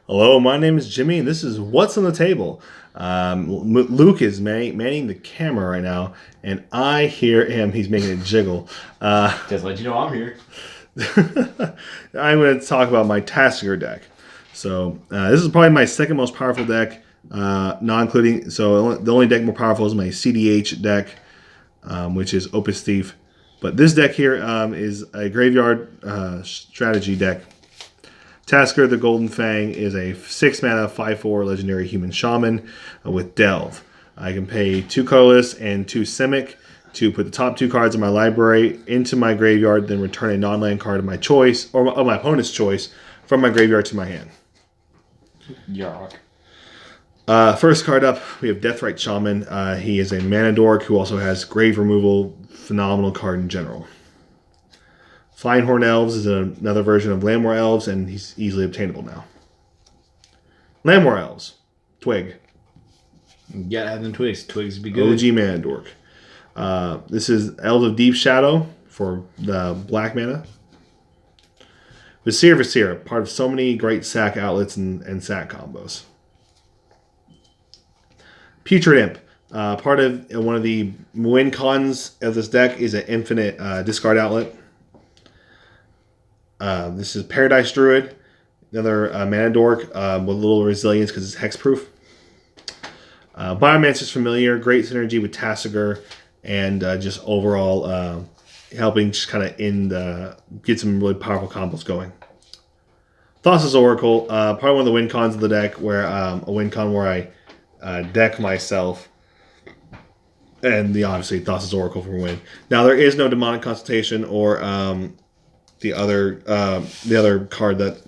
Hello, my name is Jimmy, and this is What's on the Table. Luke is manning the camera right now, and I hear him. He's making it jiggle. Just let you know I'm here. I'm going to talk about my Tasigur deck. So this is probably my second most powerful deck, not including. So the only deck more powerful is my CDH deck, which is Opus Thief. But this deck here is a graveyard strategy deck. Tasigur the Golden Fang is a 6 mana 5/4 legendary human shaman with Delve. I can pay 2 colorless and 2 Simic to put the top 2 cards in my library into my graveyard, then return a non-land card of my choice, or of my opponent's choice, from my graveyard to my hand. Yark. First card up, we have Deathrite Shaman. He is a mana dork who also has grave removal, phenomenal card in general. Flying Horn Elves is another version of Landmore Elves, and he's easily obtainable now. Landmore Elves. Twig. Yeah, add them twigs. Twigs would be good. OG mana dork. This is Elves of Deep Shadow for the black mana. Visir, part of so many great sack outlets and sack combos. Putrid Imp. Part of one of the win cons of this deck is an infinite discard outlet. This is Paradise Druid, another mana dork with a little resilience because it's hexproof. Biomancer's Familiar, great synergy with Tasigur, and just overall helping just kind of get some really powerful combos going. Thassa's Oracle, probably one of the win cons of the deck, where a win con where I deck myself, and obviously Thassa's Oracle for win. Now there is no Demonic Consultation or the other card that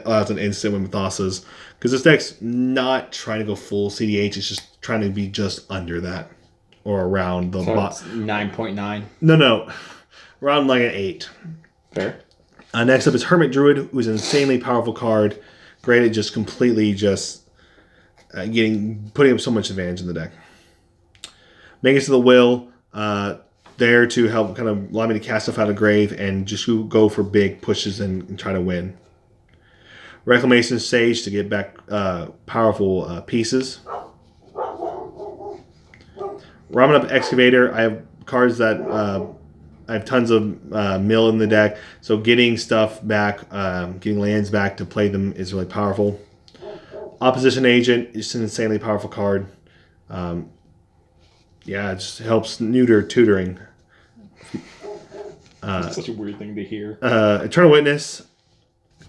allows an instant win with Thassa's, because this deck's not trying to go full CDH. It's just trying to be just under that or around the 9.9. No, around like an 8. Fair. Next up is Hermit Druid, who's an insanely powerful card. Great at just completely putting up so much advantage in the deck. Magus of the Will, there to help kind of allow me to cast stuff out of grave and just go for big pushes and try to win. Reclamation Sage to get back powerful pieces. Ramen Up Excavator, I have cards that I have tons of mill in the deck, so getting stuff back, getting lands back to play them is really powerful. Opposition Agent is an insanely powerful card. It just helps neuter tutoring. That's such a weird thing to hear. Eternal Witness,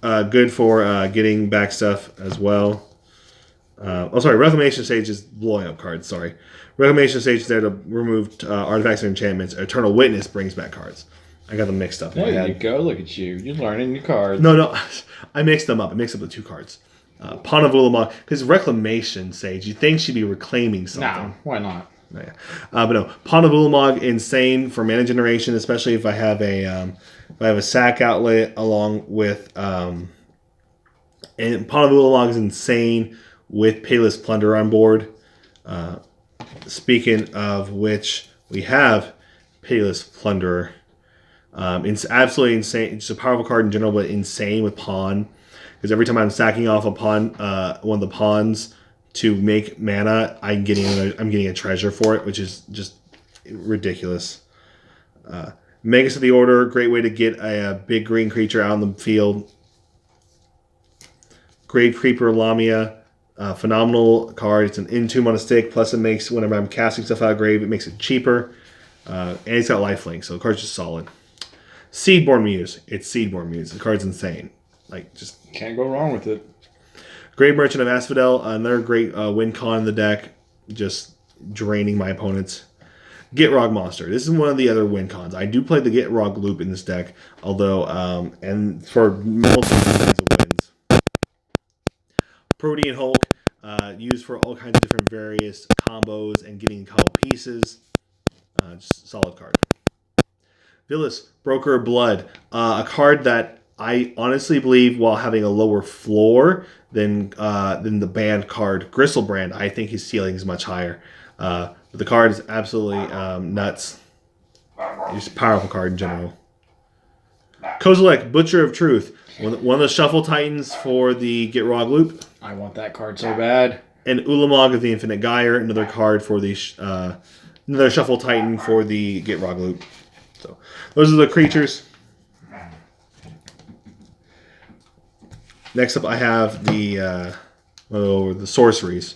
good for getting back stuff as well. Reclamation Sage is blowing up cards, sorry. Reclamation Sage is there to remove artifacts and enchantments. Eternal Witness brings back cards. I got them mixed up. There you go, look at you. You're learning your cards. No, I mixed them up. I mixed up the 2 cards. Pawn of Ulamog, because Reclamation Sage, you think she'd be reclaiming something. No, why not? Yeah. But no, Pawn of Ulamog, insane for mana generation, especially if I have a sack outlet along with and Pawn of Ulamog is insane with Payless Plunder on board. Speaking of which, we have Payless Plunderer. It's absolutely insane. It's a powerful card in general, but insane with pawn. Because every time I'm sacking off a pawn, one of the pawns to make mana, I'm getting a treasure for it, which is just ridiculous. Magus of the Order, great way to get a big green creature out in the field. Grave Creeper Lamia, phenomenal card. It's an Entomb on a stick, plus it makes, whenever I'm casting stuff out of grave, it makes it cheaper. And it's got lifelink, so the card's just solid. Seedborn Muse. It's Seedborn Muse. The card's insane. Just can't go wrong with it. Great Merchant of Asphodel, another great win con in the deck, just draining my opponents. Gitrog Monster. This is one of the other win cons. I do play the Gitrog loop in this deck, although, and for multiple kinds of wins. Protean Hulk, used for all kinds of different various combos and getting combo pieces. Just solid card. Villas, Broker of Blood, a card that I honestly believe, while having a lower floor than the banned card Gristlebrand, I think his ceiling is much higher. But the card is absolutely nuts. It's a powerful card in general. Kozilek, Butcher of Truth. One of the Shuffle Titans for the Get Rog loop. I want that card so bad. And Ulamog of the Infinite Gyre, another card for the another Shuffle Titan for the Get Rog loop. So those are the creatures. Next up, I have the sorceries.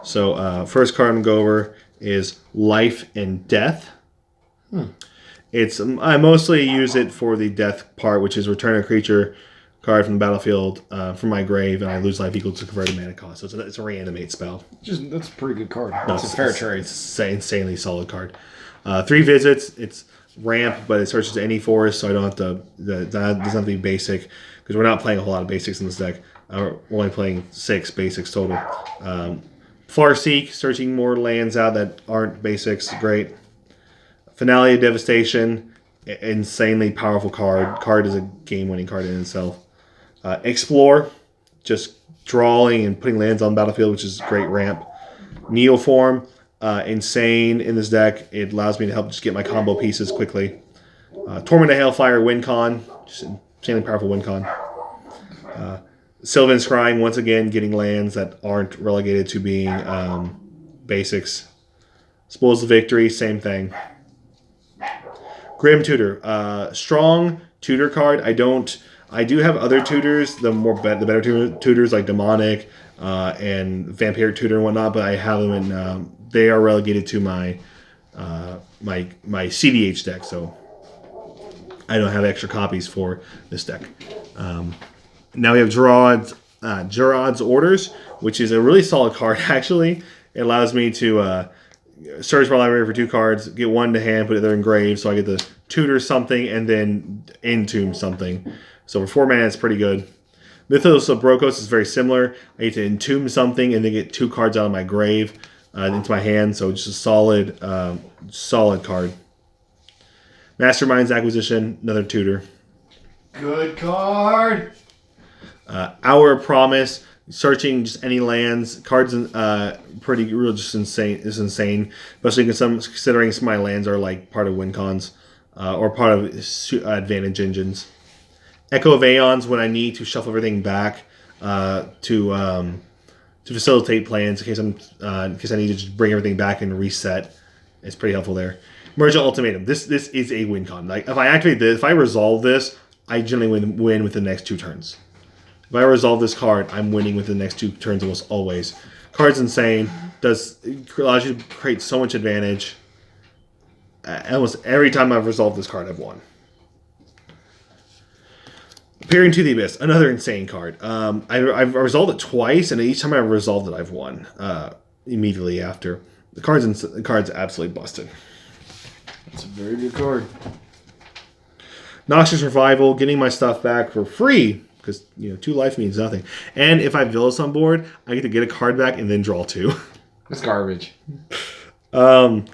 So first card I'm going to go over is Life and Death. I mostly use it for the death part, which is return a creature card from the battlefield from my grave, and I lose life equal to converted mana cost. So it's a reanimate spell. That's a pretty good card. No, It's a fair trade. It's an insanely solid card. 3 visits. It's ramp, but it searches any forest, so I don't have to. That doesn't have to be basic because we're not playing a whole lot of basics in this deck. We're only playing 6 basics total. Farseek, searching more lands out that aren't basics. Great. Finale of Devastation, insanely powerful card. Card is a game-winning card in itself. Explore, just drawing and putting lands on the battlefield, which is great ramp. Neoform, insane in this deck. It allows me to help just get my combo pieces quickly. Torment of Hailfire, win con, just insanely powerful win con. Sylvan Scrying, once again, getting lands that aren't relegated to being basics. Spoils the Victory, same thing. Grim Tutor, strong tutor card. I do have other tutors, the better tutors like Demonic and Vampiric Tutor and whatnot, but I have them in. They are relegated to my CDH deck, so I don't have extra copies for this deck. Now we have Gerard's Orders, which is a really solid card. Actually, it allows me to search my library for 2 cards, get 1 to hand, put it there in grave, so I get to tutor something and then entomb something. So for 4 mana, it's pretty good. Mythos of Brokos is very similar. I get to entomb something and then get 2 cards out of my grave into my hand, so just a solid card. Mastermind's Acquisition, another tutor. Good card. Hour of Promise, searching just any lands. Cards pretty real, just insane. Is insane, especially considering some of my lands are like part of win cons or part of advantage engines. Echo of Aeons when I need to shuffle everything back to facilitate plans in case I need to just bring everything back and reset. It's pretty helpful there. Merge Ultimatum. This is a win con. Like if I activate this, if I resolve this, I generally win with the next 2 turns. If I resolve this card, I'm winning with the next 2 turns almost always. Card's insane. Allows you to create so much advantage. Almost every time I've resolved this card, I've won. Peering to the Abyss, another insane card. I've resolved it twice, and each time I've resolved it, I've won immediately after. The card's absolutely busted. That's a very good card. Noxious Revival, getting my stuff back for free. Because 2 life means nothing. And if I have Villas on board, I get to get a card back and then draw 2. That's garbage. Visions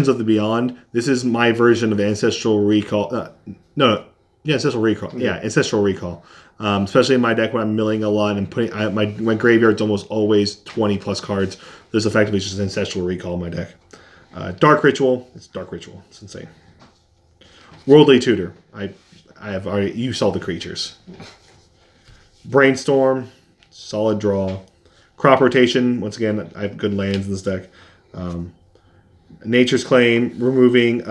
of the Beyond. This is my version of Ancestral Recall. Ancestral Recall. Yeah, Ancestral Recall. Especially in my deck when I'm milling a lot and putting my graveyard's almost always 20 plus cards. There's effectively just Ancestral Recall in my deck. Dark Ritual. It's Dark Ritual. It's insane. Worldly Tutor. You saw the creatures. Brainstorm, solid draw. Crop Rotation, once again, I have good lands in this deck. Nature's Claim, removing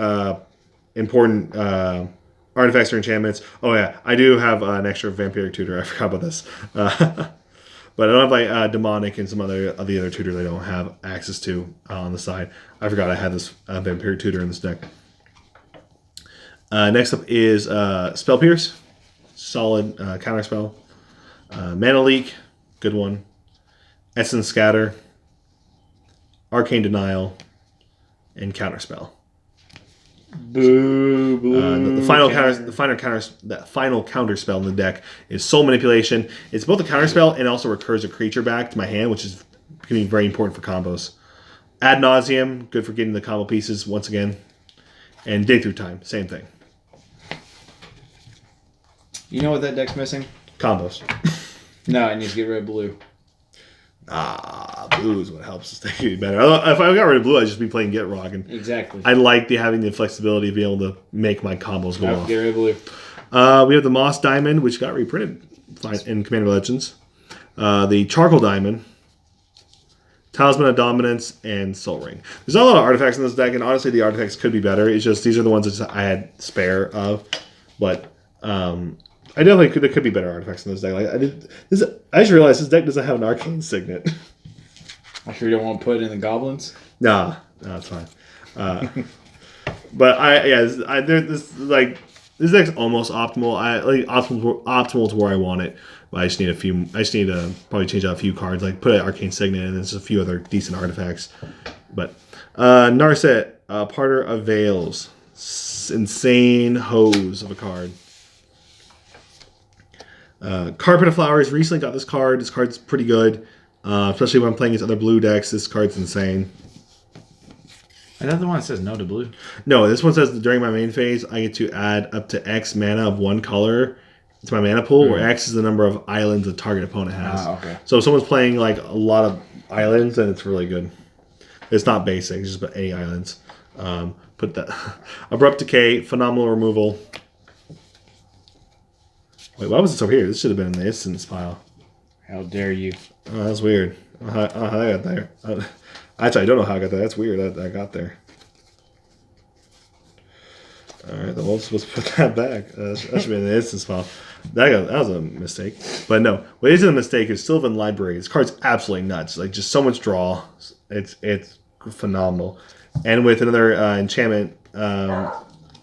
important artifacts or enchantments. Oh yeah, I do have an extra Vampiric Tutor. I forgot about this. But I don't have Demonic and some of the other tutors I don't have access to on the side. I forgot I had this Vampiric Tutor in this deck. Next up is Spell Pierce, solid counterspell. Mana Leak, good one. Essence Scatter, Arcane Denial, and Counterspell. Boo, boo. The final counterspell in the deck is Soul Manipulation. It's both a counterspell and also recurs a creature back to my hand, which is going to be very important for combos. Ad Nauseam, good for getting the combo pieces once again. And Dig Through Time, same thing. You know what that deck's missing? Combos. No, it needs to get rid of blue. Blue is what helps us stay better. If I got rid of blue, I'd just be playing Get Rockin'. Exactly. I like having the flexibility of being able to make my combos go off. Get rid of blue. We have the Moss Diamond, which got reprinted in Commander Legends. The Charcoal Diamond, Talisman of Dominance, and Soul Ring. There's not a lot of artifacts in this deck, and honestly, the artifacts could be better. It's just these are the ones that I had spare of, but I definitely there could be better artifacts in this deck. I just realized this deck doesn't have an Arcane Signet. I sure you don't want to put it in the goblins. No, it's fine. But this deck's almost optimal. Optimal to where I want it. But I just need to probably change out a few cards, like put an Arcane Signet and there's a few other decent artifacts. But Narset, Parter of Veils, insane hose of a card. Carpet of Flowers, recently got this card. This card's pretty good, especially when I'm playing against other blue decks. This card's insane. Another one that says no to blue. No, this one says during my main phase, I get to add up to X mana of one color to my mana pool, where X is the number of islands a target opponent has. Okay. So if someone's playing like a lot of islands, then it's really good. It's not basic, it's just any islands. Put that Abrupt Decay, Phenomenal Removal. Wait, why was this over here? This should have been in the instance pile. How dare you? Oh, that's weird. How I got there. Actually, I don't know how I got there. That's weird that I got there. Alright, then we'll supposed to put that back. That should be in the instance file. That was a mistake. But no, what isn't a mistake is Sylvan Library. This card's absolutely nuts. Like, just so much draw. It's phenomenal. And with another enchantment,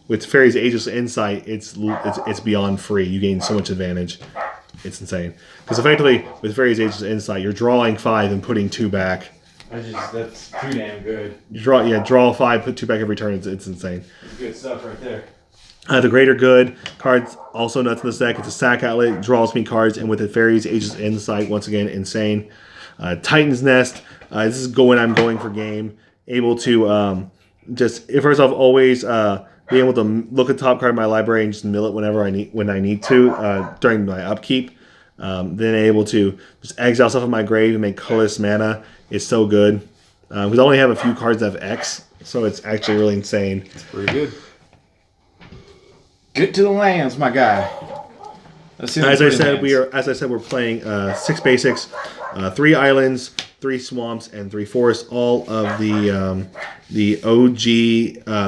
with Fairy's Ageless Insight, it's beyond free. You gain so much advantage. It's insane. Because effectively, with Fairy's Ageless Insight, you're drawing 5 and putting 2 back. That's too damn good. You draw 5, put 2 back every turn. It's insane. That's good stuff right there. The Greater Good card's also nuts in this deck. It's a sack outlet, draws me cards, and with the Fairy's Ageless Insight, once again, insane. Titan's Nest. This is I'm going for game. Able to first off, always be able to look at the top card of my library and just mill it when I need to during my upkeep. Then able to just exile stuff in my grave and make colorless mana. It's so good. Because I only have a few cards that have X, so it's actually really insane. It's pretty good. Get to the lands, my guy. As I said, we're playing 6 basics, 3 islands, 3 swamps, and 3 forests. All of the OG.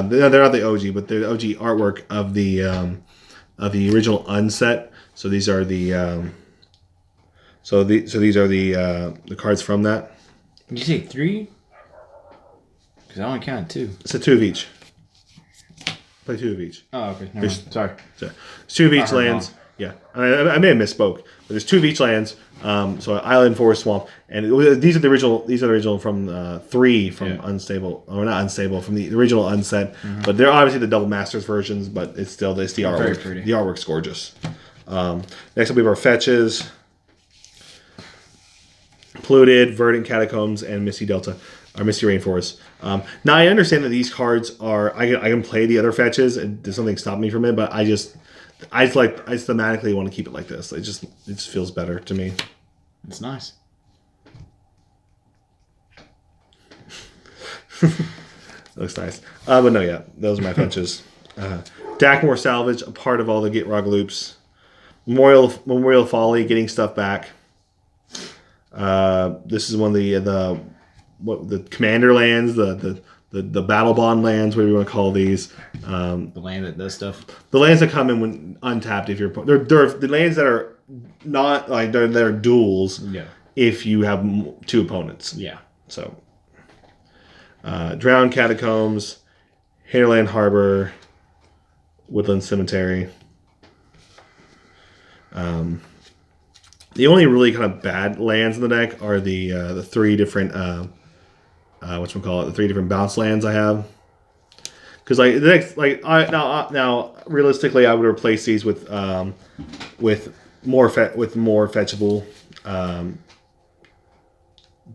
They're not the OG, but they're the OG artwork of the original unset. So these are the these are the cards from that. Did you say 3? Because I only counted 2. It's a 2 of each. Play 2 of each. Oh, okay. Never mind. Sorry. So, it's 2 of each lands. Wrong. Yeah, I may have misspoke, but there's 2 of each lands. So island, forest, swamp, and these are the original. These are the original from 3 from Unstable, or not Unstable, from the original Unset. But they're obviously the Double Masters versions, but it's the artwork. Very pretty. The artwork's gorgeous. Next up we have our fetches. Polluted, Verdant Catacombs, and Misty Delta, or Misty Rainforest. Now I understand that these cards are. I can play the other fetches, and there's something stop me from it. But I thematically want to keep it like this. It just feels better to me. It's nice. Looks nice. But no, yeah, those are my fetches. Dakmore Salvage, a part of all the Get Rog loops. Memorial Folly, getting stuff back. This is one of the commander lands, the battle bond lands, whatever you want to call these. The land that does stuff. The lands that come in when untapped. If you're they're the lands that are not like they're duels. Yeah. If you have 2 opponents. Yeah. So. Drowned Catacombs, Hairland Harbor, Woodland Cemetery. The only really kind of bad lands in the deck are the 3 different the 3 different bounce lands I have. Because like the next now realistically I would replace these with more fetchable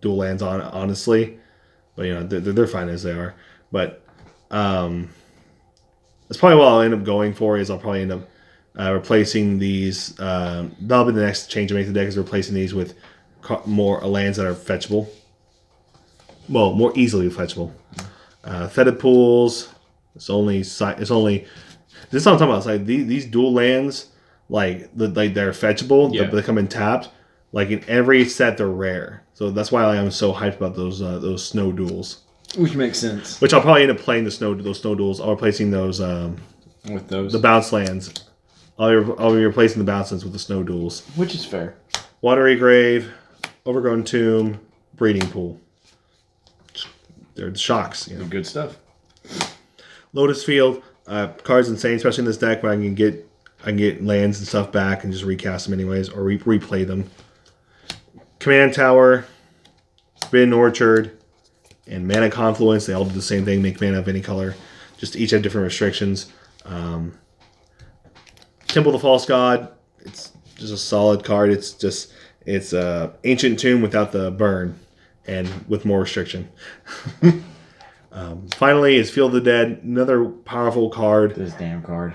dual lands honestly. But you know they're fine as they are. But that's probably what I'll end up going for. Is I'll probably end up replacing these. That'll be the next change I make to the deck is replacing these with more lands that are fetchable. Well, more easily fetchable. Fetid pools. It's only. This is what I'm talking about. It's like these dual lands, like they're fetchable. Yeah. They come in tapped. Like in every set, they're rare. So that's why I'm so hyped about those snow duels. Which makes sense. Which I'll probably end up playing those snow duels. I'll replacing those with those the bounce lands. I'll be replacing the bounce lands with the snow duels. Which is fair. Watery Grave, Overgrown Tomb, Breeding Pool. They're the shocks. You know. Good stuff. Lotus Field, cards insane, especially in this deck, but I can get lands and stuff back and just recast them anyways, or replay them. Command Tower, Forbidden Orchard, and Mana Confluence. They all do the same thing, make mana of any color. Just each have different restrictions. Temple of the False God, it's just a solid card. It's Ancient Tomb without the burn and with more restriction. Finally is Field of the Dead, another powerful card. This damn card.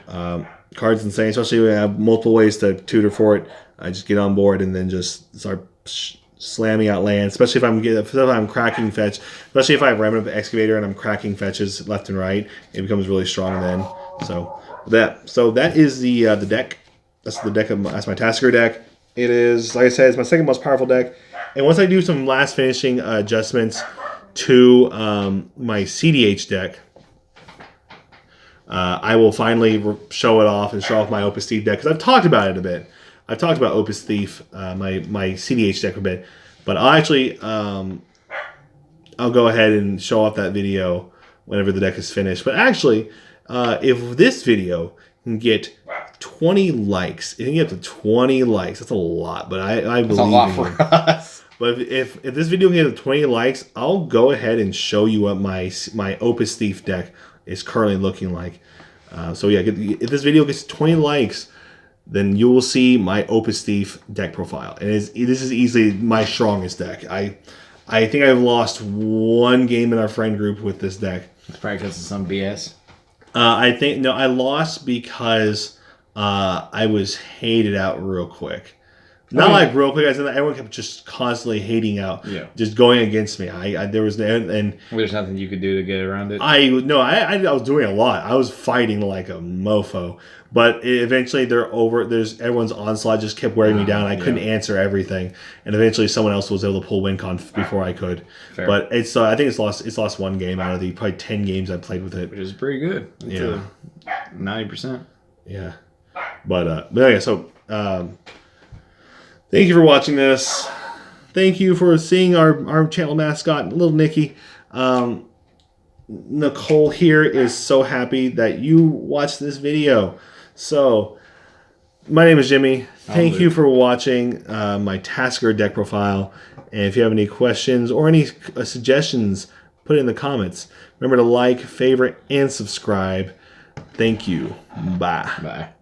Card's insane, especially when I have multiple ways to tutor for it. I just get on board and then just start slamming out lands, especially if I'm cracking fetch, especially if I have Remnant of Excavator and I'm cracking fetches left and right, it becomes really strong then. So that is the deck. That's the deck. That's my Tasigur deck. It is, like I said, it's my second most powerful deck. And once I do some last finishing adjustments to my CDH deck, I will finally show it off and show off my Opus Thief deck, because I've talked about it a bit. I've talked about Opus Thief, my CDH deck a bit, but I'll actually I'll go ahead and show off that video whenever the deck is finished. But actually, if this video can get 20 likes, it can get up to 20 likes. That's a lot, but I believe That's a lot in for you. us. But if this video can get up to 20 likes, I'll go ahead and show you what my Opus Thief deck is currently looking like. So yeah, if this video gets 20 likes, then you will see my Opus Thief deck profile. And this is easily my strongest deck. I think I've lost one game in our friend group with this deck. It's probably because of some BS. I lost because I was hated out real quick. Not like real quick, as in everyone kept just constantly hating out, just going against me. There's nothing you could do to get around it. I was doing a lot. I was fighting like a mofo, but eventually everyone's onslaught just kept wearing me down. I couldn't answer everything, and eventually someone else was able to pull WinCon before I could. Fair. But I think it's lost one game out of the probably 10 games I played with it, which is pretty good. It's 90%. Yeah, but yeah. So. Thank you for watching this. Thank you for seeing our channel mascot, little Nikki. Nicole here is so happy that you watched this video. So, my name is Jimmy. Thank you for watching my Tasigur deck profile. And if you have any questions or any suggestions, put it in the comments. Remember to like, favorite, and subscribe. Thank you. Bye. Bye.